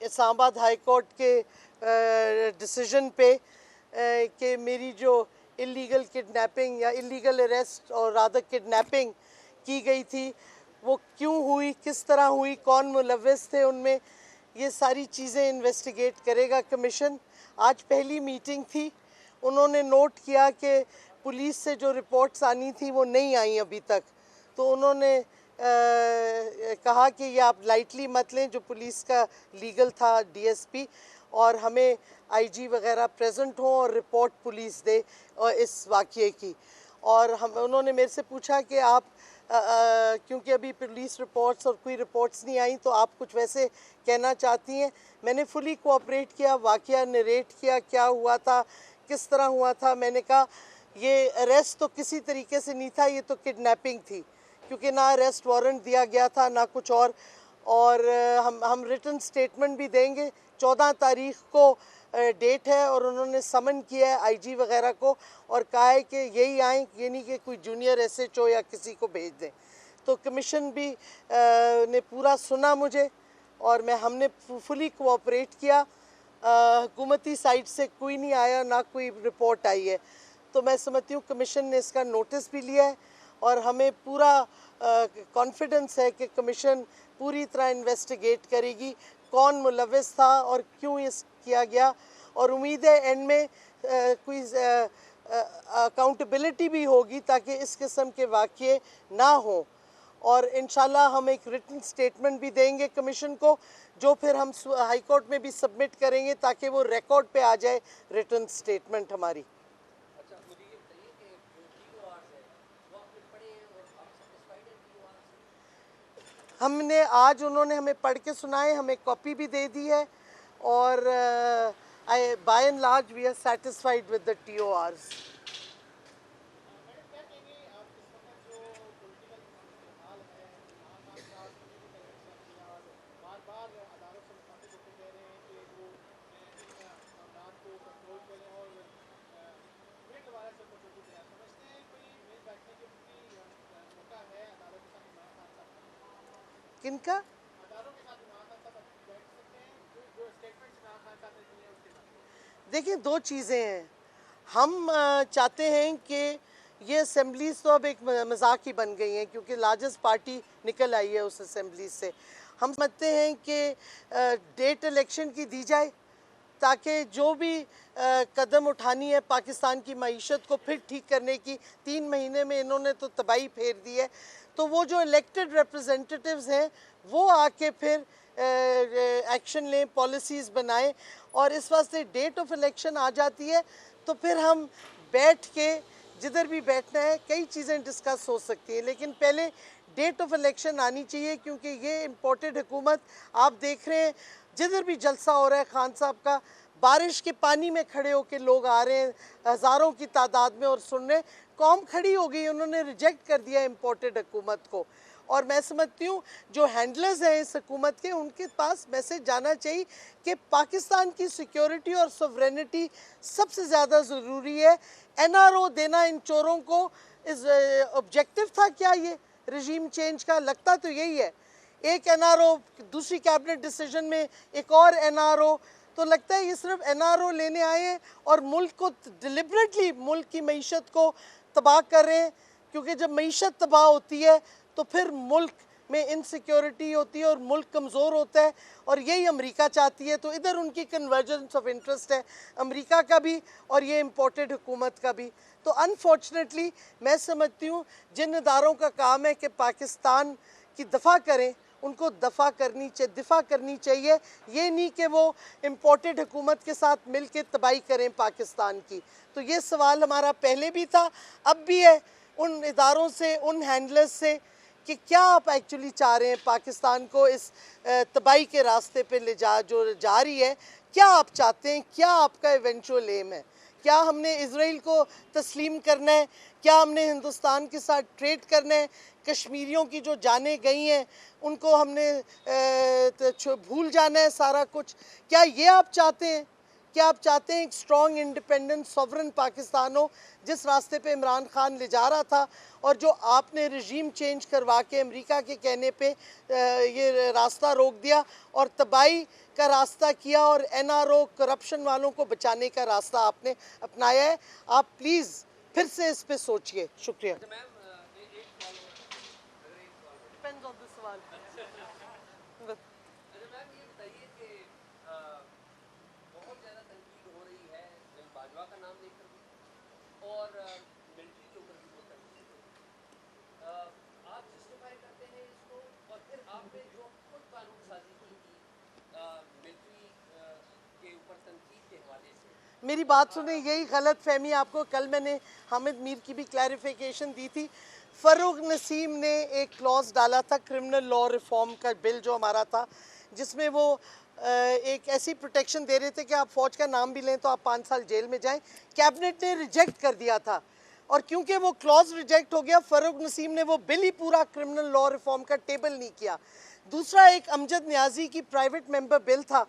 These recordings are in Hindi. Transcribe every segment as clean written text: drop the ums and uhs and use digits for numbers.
इस्लामाबाद हाई कोर्ट के डिसीजन पे कि मेरी जो इलीगल किडनैपिंग या इलीगल अरेस्ट और रादर किडनैपिंग की गई थी वो क्यों हुई, किस तरह हुई, कौन मुलव्विस थे उनमें, ये सारी चीज़ें इन्वेस्टिगेट करेगा कमीशन। आज पहली मीटिंग थी, उन्होंने नोट किया कि पुलिस से जो रिपोर्ट्स आनी थी वो नहीं आई अभी तक, तो उन्होंने कहा कि ये आप लाइटली मत लें, जो पुलिस का लीगल था डीएसपी, और हमें आईजी वगैरह प्रेजेंट हों और रिपोर्ट पुलिस दे इस वाक़ये की। और उन्होंने मेरे से पूछा कि आप क्योंकि अभी पुलिस रिपोर्ट्स और कोई रिपोर्ट्स नहीं आई तो आप कुछ वैसे कहना चाहती हैं। मैंने फुली कोऑपरेट किया, वाक़या नरेट किया, क्या हुआ था, किस तरह हुआ था। मैंने कहा ये अरेस्ट तो किसी तरीके से नहीं था, ये तो किडनैपिंग थी, क्योंकि ना अरेस्ट वारंट दिया गया था ना कुछ और हम रिटन स्टेटमेंट भी देंगे। 14 तारीख को डेट है और उन्होंने समन किया है आईजी वगैरह को और कहा है कि यही आएँ, ये नहीं कि कोई जूनियर एसएचओ या किसी को भेज दें। तो कमीशन भी ने पूरा सुना मुझे और हमने फुली कोऑपरेट किया। हुकूमती साइड से कोई नहीं आया, ना कोई रिपोर्ट आई है, तो मैं समझती हूँ कमीशन ने इसका नोटिस भी लिया है और हमें पूरा कॉन्फिडेंस है कि कमीशन पूरी तरह इन्वेस्टिगेट करेगी कौन मुलव्विस था और क्यों ये किया गया। और उम्मीद है एंड में कोई अकाउंटेबिलिटी भी होगी ताकि इस किस्म के वाक़ये ना हो। और इंशाल्लाह हम एक रिटन स्टेटमेंट भी देंगे कमीशन को, जो फिर हम हाई कोर्ट में भी सबमिट करेंगे ताकि वो रिकॉर्ड पे आ जाए रिटन स्टेटमेंट हमारी। हमने आज उन्होंने हमें पढ़ के सुनाए, हमें कॉपी भी दे दी है और by and large we are satisfied with the TORs। किनका? देखिए, दो चीज़ें हैं। हम चाहते हैं कि ये असेंबलीज तो अब एक मजाक ही बन गई हैं क्योंकि लार्जेस्ट पार्टी निकल आई है उस असेंबली से। हम समझते हैं कि डेट इलेक्शन की दी जाए ताकि जो भी कदम उठानी है पाकिस्तान की मईशत को फिर ठीक करने की। 3 महीने में इन्होंने तो तबाही फेर दी है, तो वो जो इलेक्टेड रिप्रेजेंटेटिव्स हैं वो आके फिर एक्शन लें, पॉलिसीज़ बनाएं। और इस वास्ते डेट ऑफ इलेक्शन आ जाती है तो फिर हम बैठ के जिधर भी बैठना है कई चीज़ें डिस्कस हो सकती हैं, लेकिन पहले डेट ऑफ इलेक्शन आनी चाहिए क्योंकि ये इम्पोर्टेड हुकूमत आप देख रहे हैं। जिधर भी जलसा हो रहा है खान साहब का, बारिश के पानी में खड़े होकर लोग आ रहे हैं हज़ारों की तादाद में और सुन रहे। कौम खड़ी हो गई, उन्होंने रिजेक्ट कर दिया इम्पोर्टेड हुकूमत को। और मैं समझती हूँ जो हैंडलर्स हैं इस हुकूमत के, उनके पास मैसेज जाना चाहिए कि पाकिस्तान की सिक्योरिटी और सॉवरेनिटी सबसे ज़्यादा ज़रूरी है। NRO देना इन चोरों को इस ऑब्जेक्टिव था क्या ये रजीम चेंज का? लगता तो यही है। एक NRO, दूसरी कैबिनेट डिसीजन में एक और NRO, तो लगता है ये सिर्फ NRO लेने आए हैं और मुल्क को डिलिबरेटली मुल्क की मईशत को तबाह कर रहे हैं। क्योंकि जब मईशत तबाह होती है तो फिर मुल्क में इनसिक्योरिटी होती है और मुल्क कमज़ोर होता है, और यही अमेरिका चाहती है। तो इधर उनकी कन्वर्जेंस ऑफ इंटरेस्ट है, अमेरिका का भी और ये इम्पोर्टेड हुकूमत का भी। तो अनफॉर्चुनेटली मैं समझती हूँ जिन इदारों का काम है कि पाकिस्तान की दफ़ा करें, उनको दिफा करनी चाहिए। ये नहीं कि वो इम्पोर्टेड हुकूमत के साथ मिल के तबाही करें पाकिस्तान की। तो ये सवाल हमारा पहले भी था, अब भी है उन इदारों से, उन हैंडलर्स से कि क्या आप एक्चुअली चाह रहे हैं पाकिस्तान को इस तबाही के रास्ते पे जो जा रही है, क्या आप चाहते हैं, क्या आपका इवेंचुअल एम है? क्या हमने इजराइल को तस्लीम करना है? क्या हमने हिंदुस्तान के साथ ट्रेड करना है? कश्मीरियों की जो जानें गई हैं उनको हमने भूल जाना है सारा कुछ? क्या ये आप चाहते हैं? क्या आप चाहते हैं एक स्ट्रॉन्ग इंडिपेंडेंट सॉवरन पाकिस्तान हो, जिस रास्ते पे इमरान खान ले जा रहा था और जो आपने रजीम चेंज करवा के अमेरिका के कहने पे ये रास्ता रोक दिया और तबाही का रास्ता किया और NRO करप्शन वालों को बचाने का रास्ता आपने अपनाया है। आप प्लीज़ फिर से इस पे सोचिए। शुक्रिया। डिपेंड्स ऑन द सवाल। बहुत ज़्यादा तनकीद हो रही है बिल बाजवा का नाम लेकर भी और मिलिट्री के ऊपर भी बहुत तनकीद हो रही है। आप जस्टिफाई करते हैं इसको और फिर आपने जो खुद कानून साजी की मिलिट्री के ऊपर तनकीद के हवाले से। मेरी बात सुने, यही गलत फहमी आपको कल मैंने हामिद मीर की भी क्लैरिफिकेशन दी थी। फ़ारूक नसीम ने एक क्लॉज डाला था क्रिमिनल लॉ रिफॉर्म का बिल जो हमारा था, जिसमें वो एक ऐसी प्रोटेक्शन दे रहे थे कि आप फ़ौज का नाम भी लें तो आप 5 साल जेल में जाएं। कैबिनेट ने रिजेक्ट कर दिया था और क्योंकि वो क्लॉज रिजेक्ट हो गया, फ़ारूक नसीम ने वो बिल ही पूरा क्रिमिनल लॉ रिफॉर्म का टेबल नहीं किया। दूसरा, एक अमजद न्याजी की प्राइवेट मेंबर बिल था,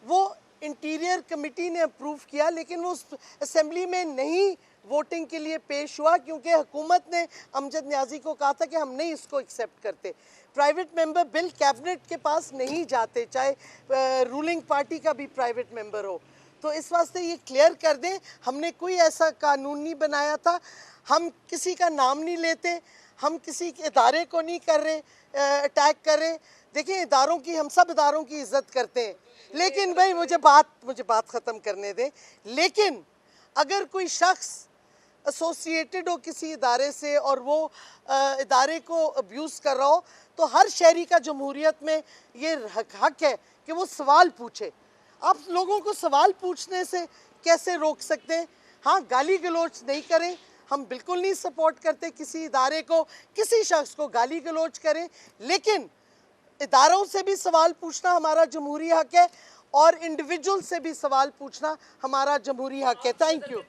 वो इंटीरियर कमेटी ने अप्रूव किया लेकिन वो असेंबली में नहीं वोटिंग के लिए पेश हुआ क्योंकि हुकूमत ने अमजद न्याजी को कहा था कि हम नहीं इसको एक्सेप्ट करते। प्राइवेट मेंबर बिल कैबिनेट के पास नहीं जाते, चाहे रूलिंग पार्टी का भी प्राइवेट मेंबर हो। तो इस वास्ते ये क्लियर कर दें, हमने कोई ऐसा कानून नहीं बनाया था, हम किसी का नाम नहीं लेते, हम किसी के इदारे को नहीं कर रहे, अटैक कर रहे। देखिए, इदारों की, हम सब इदारों की इज्जत करते हैं, लेकिन भाई मुझे बात ख़त्म करने दें। लेकिन अगर कोई शख्स एसोसिएटेड हो किसी इदारे से और वो इदारे को अब्यूज़ कर रहा हो, तो हर शहरी का जमहूरियत में ये हक है कि वो सवाल पूछे। आप लोगों को सवाल पूछने से कैसे रोक सकते हैं? हाँ, गाली गलौज नहीं करें, हम बिल्कुल नहीं सपोर्ट करते किसी इदारे को, किसी शख्स को गाली गलौज करें, लेकिन इदारों से भी सवाल पूछना हमारा जमहूरी हक है और इंडिविजुअल से भी सवाल पूछना हमारा जमहूरी हक है। Thank you.